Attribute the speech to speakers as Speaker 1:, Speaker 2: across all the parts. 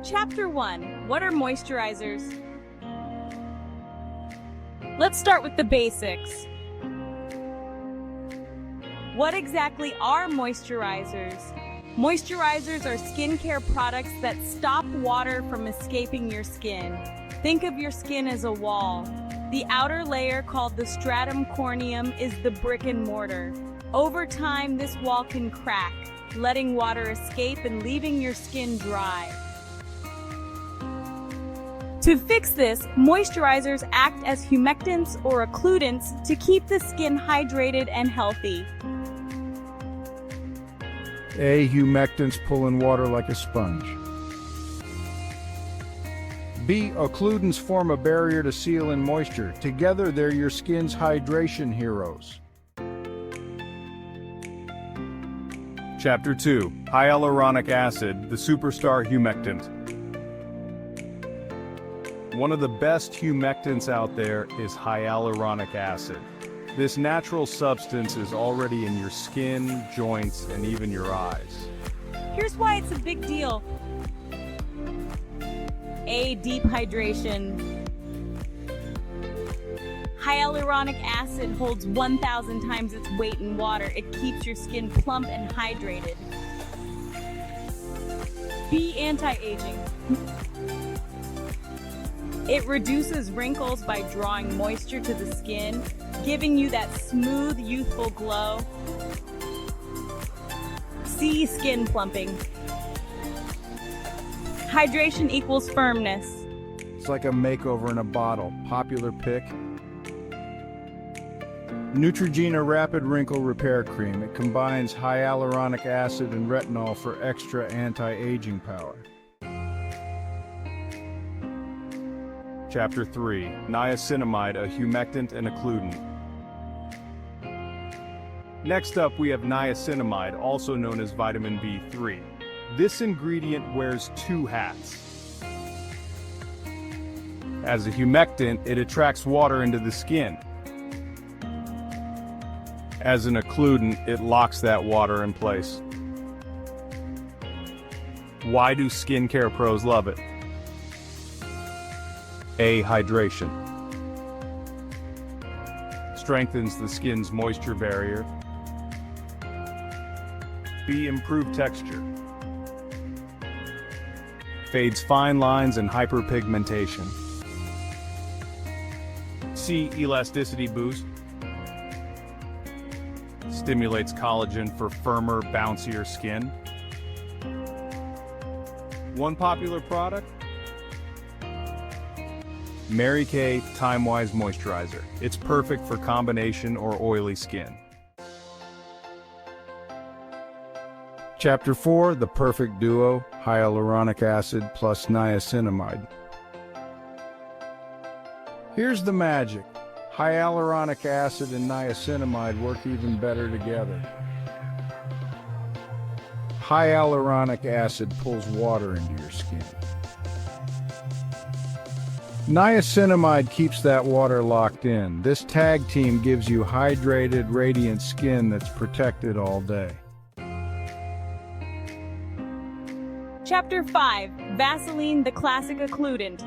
Speaker 1: Chapter 1. What are moisturizers? Let's start with the basics. What exactly are moisturizers? Moisturizers are skincare products that stop water from escaping your skin. Think of your skin as a wall. The outer layer, called the stratum corneum, is the brick and mortar. Over time, this wall can crack, letting water escape and leaving your skin dry. To fix this, moisturizers act as humectants or occludents to keep the skin hydrated and healthy.
Speaker 2: A. Humectants pull in water like a sponge. B. Occludents form a barrier to seal in moisture. Together, they're your skin's hydration heroes.
Speaker 3: Chapter 2. Hyaluronic acid, the superstar humectant. One of the best humectants out there is hyaluronic acid. This natural substance is already in your skin, joints, and even your eyes.
Speaker 1: Here's why it's a big deal. A. Deep hydration. Hyaluronic acid holds 1,000 times its weight in water. It keeps your skin plump and hydrated. B. Anti-aging. It reduces wrinkles by drawing moisture to the skin, giving you that smooth, youthful glow. C. Skin plumping. Hydration equals firmness.
Speaker 2: It's like a makeover in a bottle. Popular pick. Neutrogena Rapid Wrinkle Repair Cream. It combines hyaluronic acid and retinol for extra anti-aging power.
Speaker 3: Chapter 3. Niacinamide, a humectant and occludent. Next up, we have niacinamide, also known as vitamin B3. This ingredient wears two hats. As a humectant, it attracts water into the skin. As an occludent, it locks that water in place. Why do skincare pros love it? A. Hydration. Strengthens the skin's moisture barrier. B. Improved texture. Fades fine lines and hyperpigmentation. C. Elasticity boost. Stimulates collagen for firmer, bouncier skin. One popular product? Mary Kay Time-Wise Moisturizer. It's perfect for combination or oily skin.
Speaker 2: Chapter 4. The perfect duo, hyaluronic acid plus niacinamide. Here's the magic. Hyaluronic acid and niacinamide work even better together. Hyaluronic acid pulls water into your skin. Niacinamide keeps that water locked in. This tag team gives you hydrated, radiant skin that's protected all day.
Speaker 1: Chapter 5. Vaseline, the classic occludent.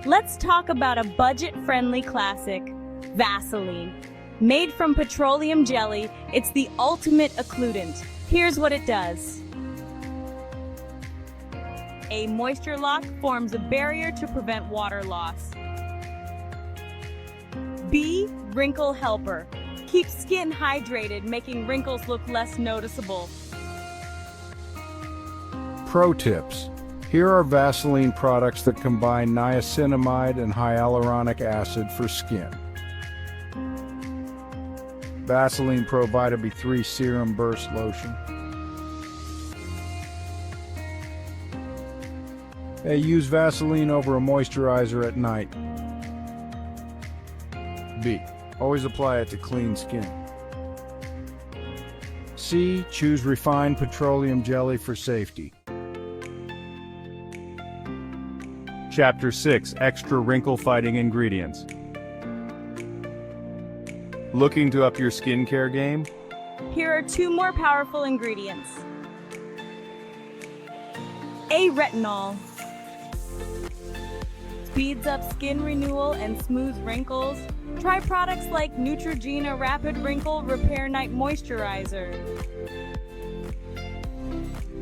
Speaker 1: Let's talk about a budget-friendly classic, Vaseline. Made from petroleum jelly, it's the ultimate occludent. Here's what it does. A moisture lock forms a barrier to prevent water loss. B. Wrinkle helper. Keeps skin hydrated, making wrinkles look less noticeable.
Speaker 2: Pro tips. Here are Vaseline products that combine niacinamide and hyaluronic acid for skin. Vaseline Pro Vitamin B3 Serum Burst Lotion. A. Use Vaseline over a moisturizer at night. B. Always apply it to clean skin. C. Choose refined petroleum jelly for safety.
Speaker 3: Chapter 6. Extra wrinkle-fighting ingredients. Looking to up your skincare game?
Speaker 1: Here are two more powerful ingredients. A. Retinol. Speeds up skin renewal and smooths wrinkles. Try products like Neutrogena Rapid Wrinkle Repair Night Moisturizer.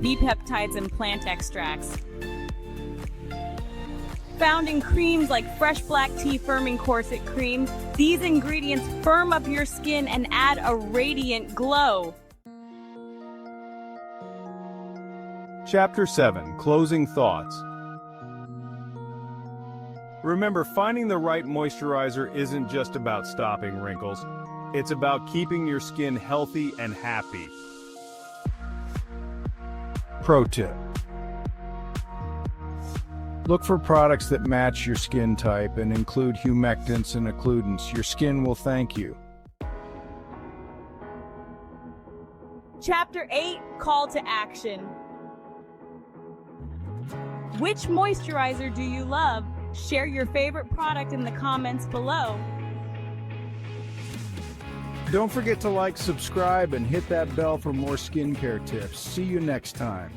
Speaker 1: B. Peptides and plant extracts. Found in creams like fresh black tea firming corset cream, these ingredients firm up your skin and add a radiant glow.
Speaker 3: Chapter 7. Closing Thoughts. Remember, finding the right moisturizer isn't just about stopping wrinkles. It's about keeping your skin healthy and happy.
Speaker 2: Pro tip. Look for products that match your skin type and include humectants and occludents. Your skin will thank you.
Speaker 1: Chapter 8. Call to action. Which moisturizer do you love? Share your favorite product in the comments below.
Speaker 2: Don't forget to like, subscribe, and hit that bell for more skincare tips. See you next time.